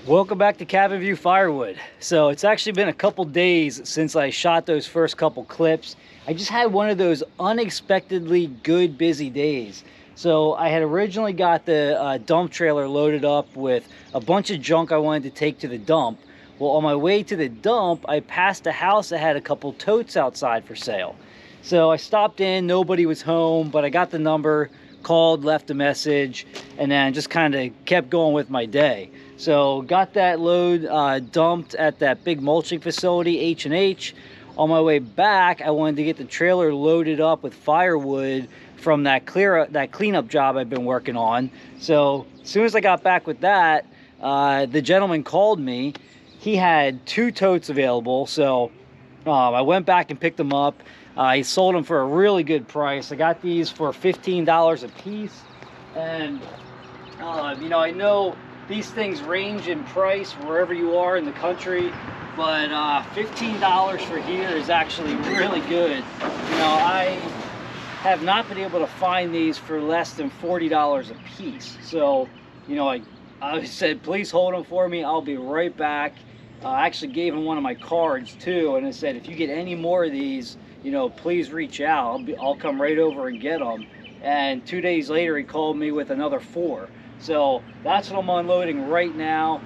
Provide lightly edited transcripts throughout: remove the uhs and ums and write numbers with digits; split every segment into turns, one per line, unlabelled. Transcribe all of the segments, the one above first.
Welcome back to Cabin View Firewood. So it's actually been a couple days since I shot those first couple clips. I just had one of those unexpectedly good busy days. So I had originally got the dump trailer loaded up with a bunch of junk I wanted to take to the dump. Well, on my way to the dump, I passed a house that had a couple totes outside for sale. So I stopped in, nobody was home, but I got the number, called, left a message, and then just kind of kept going with my day. So got that load dumped at that big mulching facility, H&H. On my way back, I wanted to get the trailer loaded up with firewood from that cleanup job I've been working on. So as soon as I got back with that, the gentleman called me. He had 2 totes available, so I went back and picked them up. He sold them for a really good price. I got these for $15 a piece, and you know, I know these things range in price wherever you are in the country, but $15 for here is actually really good. You know, I have not been able to find these for less than $40 a piece. So, you know, I said, please hold them for me. I'll be right back. I actually gave him one of my cards too, and I said, if you get any more of these, you know, please reach out. I'll come right over and get them. And 2 days later, he called me with another 4. So that's what I'm unloading right now.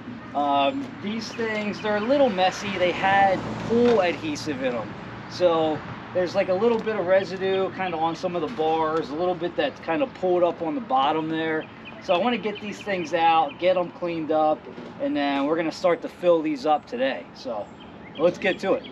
These things, they're a little messy. They had pool adhesive in them. So there's like a little bit of residue kind of on some of the bars, a little bit that's kind of pulled up on the bottom there. So I want to get these things out, get them cleaned up, and then we're going to start to fill these up today. So let's get to it.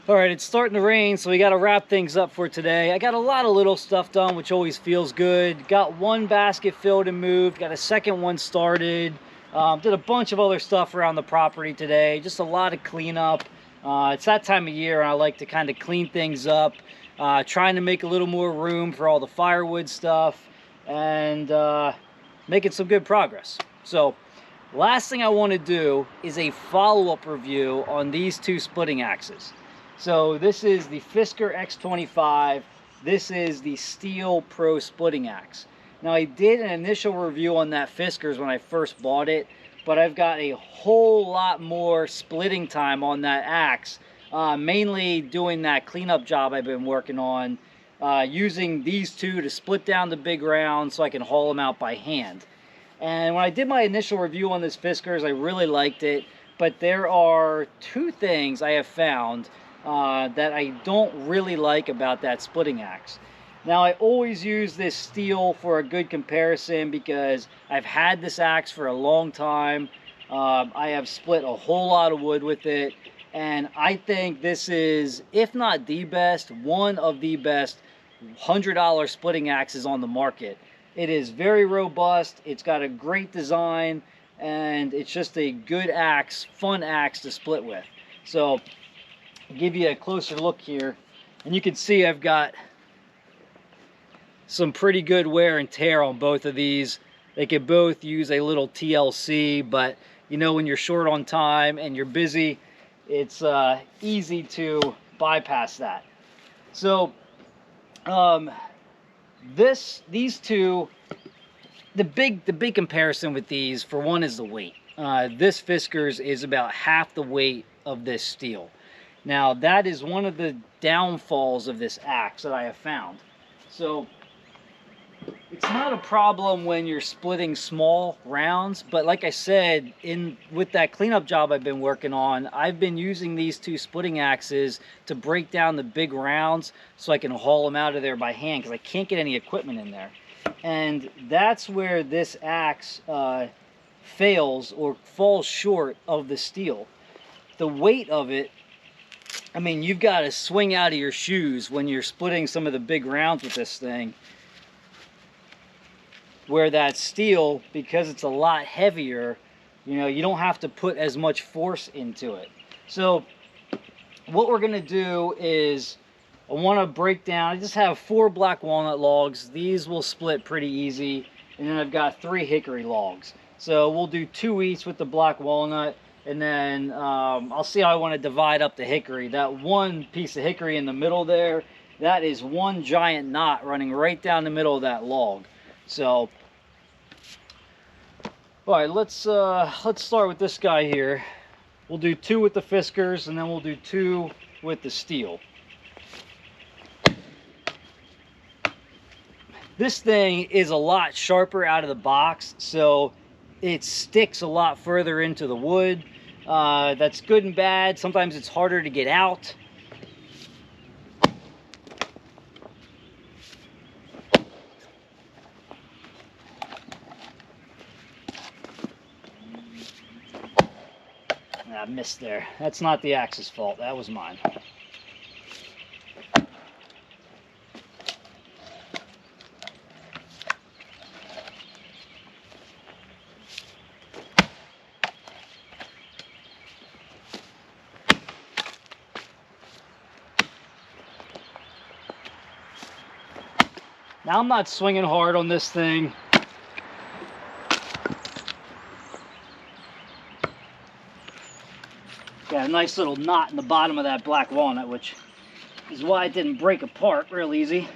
All right, it's starting to rain, so we got to wrap things up for today. I got a lot of little stuff done, which always feels good. Got one basket filled and moved, got a second one started. Did a bunch of other stuff around the property today, just a lot of cleanup. It's that time of year, and I like to kind of clean things up, trying to make a little more room for all the firewood stuff, and making some good progress. So, last thing I want to do is a follow-up review on these two splitting axes. So this is the Fiskars X25. This is the Stihl Pro Splitting axe. Now I did an initial review on that Fiskars when I first bought it, but I've got a whole lot more splitting time on that axe, mainly doing that cleanup job I've been working on, using these two to split down the big rounds so I can haul them out by hand. And when I did my initial review on this Fiskars, I really liked it, but there are two things I have found that I don't really like about that splitting axe. Now, I always use this Stihl for a good comparison because I've had this axe for a long time. I have split a whole lot of wood with it, and I think this is, if not the best, one of the best $100 splitting axes on the market. It is very robust, it's got a great design, and it's just a good axe, fun axe to split with. So, I'll give you a closer look here, and you can see I've got some pretty good wear and tear on both of these. They could both use a little TLC, but you know, when you're short on time and you're busy, it's easy to bypass that. So these two, the big comparison with these, for one, is the weight. This Fiskars is about half the weight of this Stihl. Now, that is one of the downfalls of this axe that I have found. So, it's not a problem when you're splitting small rounds, but like I said, with that cleanup job I've been working on, I've been using these two splitting axes to break down the big rounds so I can haul them out of there by hand, because I can't get any equipment in there. And that's where this axe fails or falls short of the Stihl. The weight of it, I mean, you've got to swing out of your shoes when you're splitting some of the big rounds with this thing. Where that Stihl, because it's a lot heavier, you know, you don't have to put as much force into it. So what we're going to do is, I want to break down, I just have 4 black walnut logs. These will split pretty easy. And then I've got 3 hickory logs. So we'll do 2 each with the black walnut. And then I'll see how I want to divide up the hickory. That one piece of hickory in the middle there, that is one giant knot running right down the middle of that log. So, all right, let's start with this guy here. We'll do 2 with the Fiskars, and then we'll do 2 with the Stihl. This thing is a lot sharper out of the box, so it sticks a lot further into the wood. That's good and bad. Sometimes it's harder to get out. I missed there. That's not the axe's fault. That was mine. Now I'm not swinging hard on this thing. Got a nice little knot in the bottom of that black walnut, which is why it didn't break apart real easy.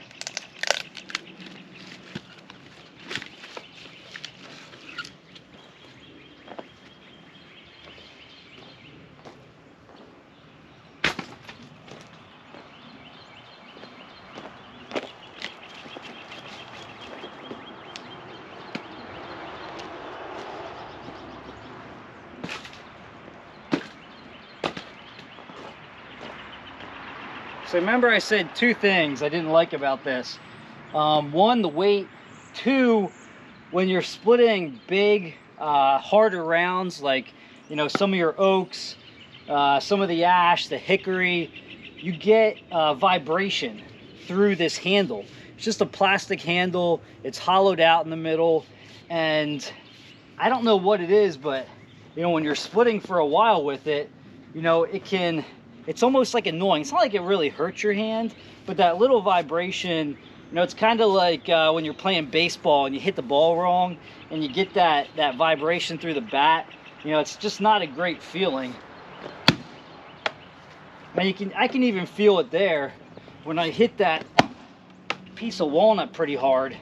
So remember I said 2 things I didn't like about this. 1, the weight. 2, when you're splitting big, harder rounds, like, you know, some of your oaks, some of the ash, the hickory, you get vibration through this handle. It's just a plastic handle. It's hollowed out in the middle, and I don't know what it is, but you know, when you're splitting for a while with it, you know, it's almost like annoying. It's not like it really hurts your hand, but that little vibration, you know, it's kind of like when you're playing baseball and you hit the ball wrong and you get that vibration through the bat. You know, it's just not a great feeling. And I can even feel it there when I hit that piece of walnut pretty hard.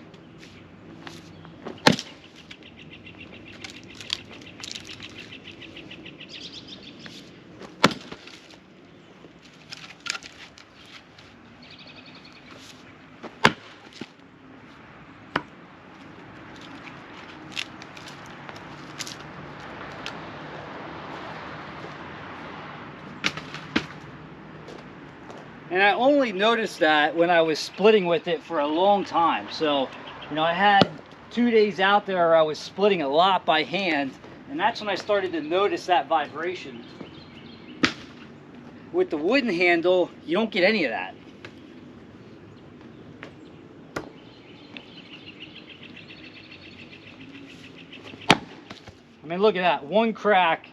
And I only noticed that when I was splitting with it for a long time. So, you know, I had 2 days out there where I was splitting a lot by hand, and that's when I started to notice that vibration. With the wooden handle, you don't get any of that. I mean, look at that, one crack.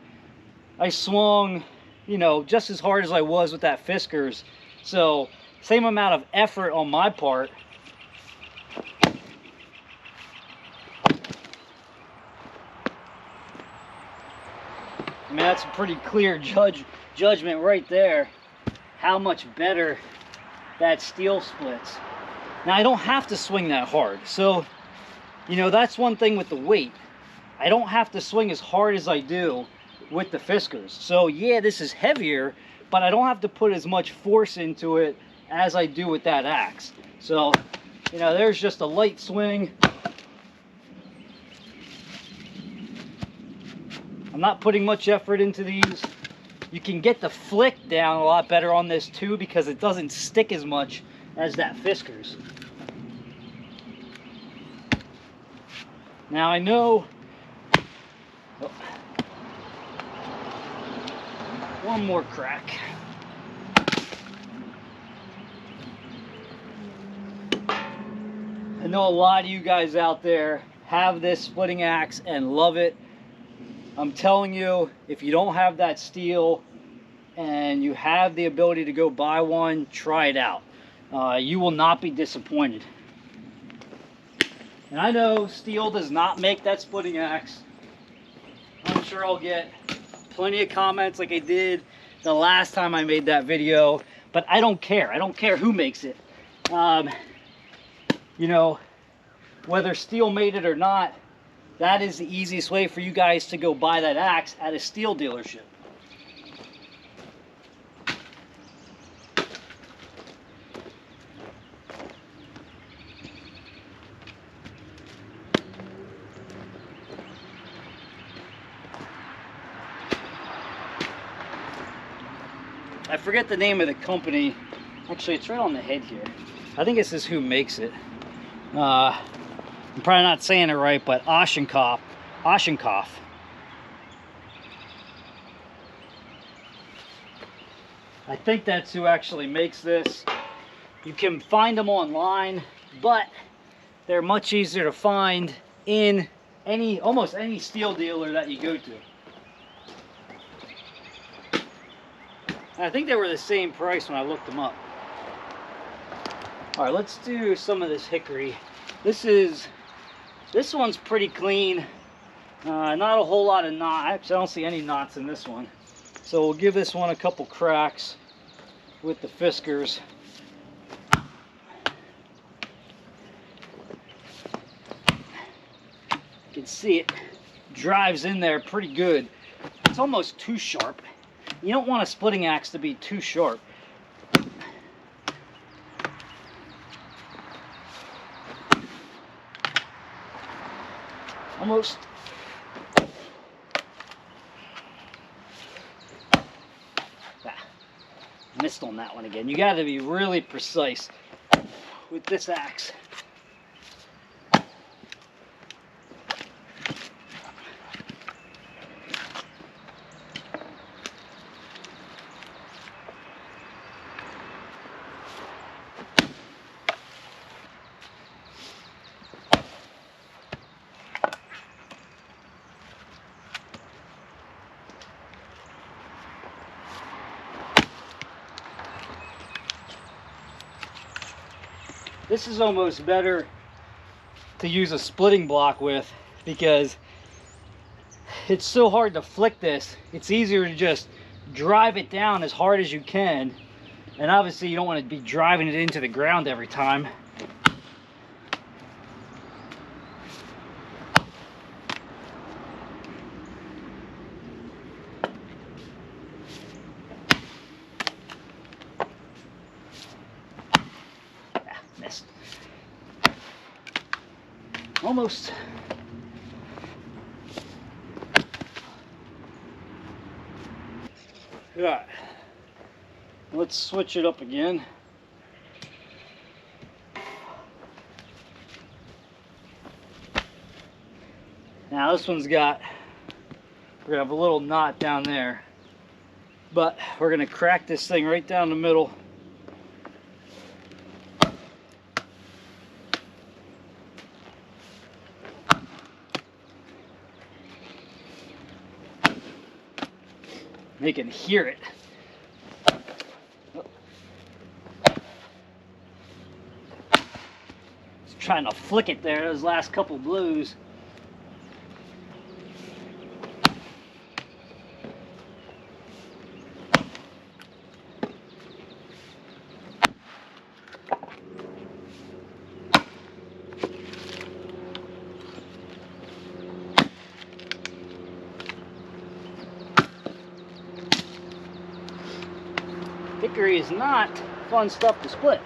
I swung, you know, just as hard as I was with that Fiskars. So, same amount of effort on my part. I mean, that's a pretty clear judgment right there, how much better that Stihl splits. Now, I don't have to swing that hard. So, you know, that's one thing with the weight. I don't have to swing as hard as I do with the Fiskars. So, yeah, this is heavier, but I don't have to put as much force into it as I do with that axe. So, you know, there's just a light swing. I'm not putting much effort into these. You can get the flick down a lot better on this too, because it doesn't stick as much as that Fiskars. Now I know, oh, one more crack. I know a lot of you guys out there have this splitting axe and love it. I'm telling you, if you don't have that Stihl and you have the ability to go buy one, try it out. You will not be disappointed. And I know Stihl does not make that splitting axe. I'm sure I'll get plenty of comments like I did the last time I made that video, but I don't care. I don't care who makes it. You know, whether Stihl made it or not, that is the easiest way for you guys to go buy that axe at a Stihl dealership. I forget the name of the company. Actually, it's right on the head here. I think this is who makes it. I'm probably not saying it right, but Oshkosh. I think that's who actually makes this. You can find them online, but they're much easier to find in almost any Stihl dealer that you go to. I think they were the same price when I looked them up. All right, let's do some of this hickory. This one's pretty clean. Not a whole lot of knots. Actually, I don't see any knots in this one. So we'll give this one a couple cracks with the Fiskars. You can see it drives in there pretty good. It's almost too sharp. You don't want a splitting axe to be too sharp. Almost. Missed on that one again. You got to be really precise with this axe. This is almost better to use a splitting block with, because it's so hard to flick this. It's easier to just drive it down as hard as you can, and obviously you don't want to be driving it into the ground every time. Missed. Almost. Right. Let's switch it up again. Now this one's got, we're gonna have a little knot down there, but we're gonna crack this thing right down the middle. You can hear it. Just trying to flick it there, those last couple blows. Hickory is not fun stuff to split.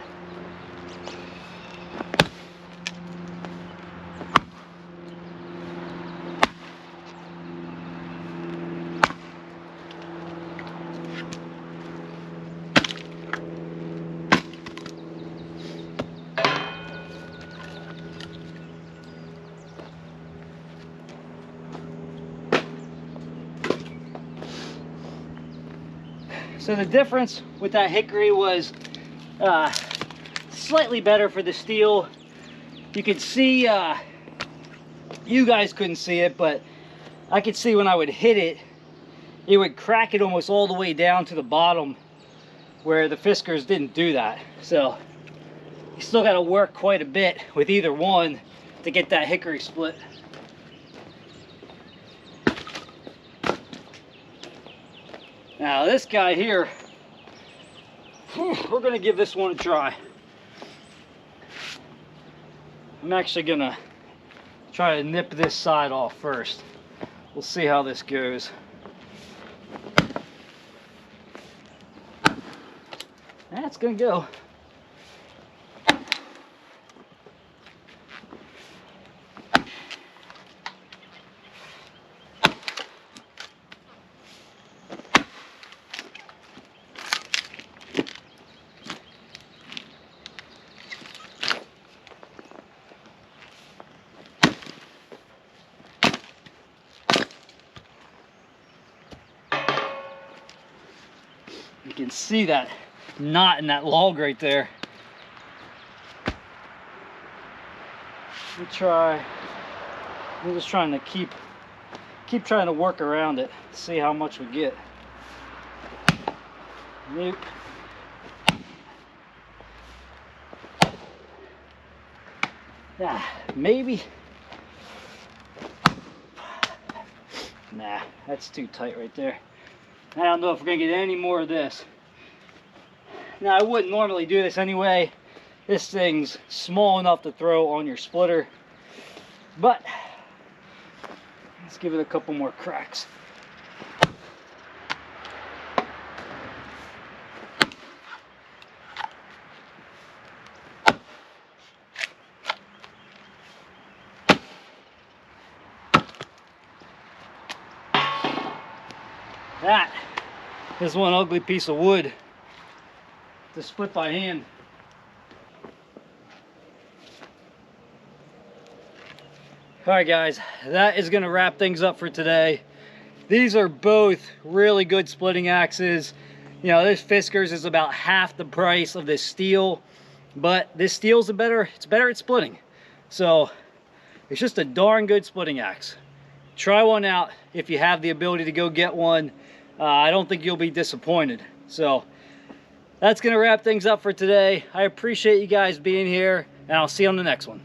So the difference with that hickory was slightly better for the steel. You could see, you guys couldn't see it, but I could see when I would hit it, it would crack it almost all the way down to the bottom, where the Fiskars didn't do that. So you still got to work quite a bit with either one to get that hickory split. Now this guy here, we're gonna give this one a try. I'm actually gonna try to nip this side off first. We'll see how this goes. That's gonna go. You can see that knot in that log right there. Let me try. I'm just trying to keep trying to work around it, see how much we get. Nope. Yeah, maybe. Nah, that's too tight right there. I don't know if we're gonna get any more of this. Now, I wouldn't normally do this anyway. This thing's small enough to throw on your splitter, but let's give it a couple more cracks. That is one ugly piece of wood to split by hand. All right, guys, that is going to wrap things up for today. These are both really good splitting axes. You know, this Fiskars is about half the price of this Stihl, but this Stihl's it's better at splitting. So it's just a darn good splitting axe. Try one out if you have the ability to go get one. I don't think you'll be disappointed. So that's going to wrap things up for today. I appreciate you guys being here. and I'll see you on the next one.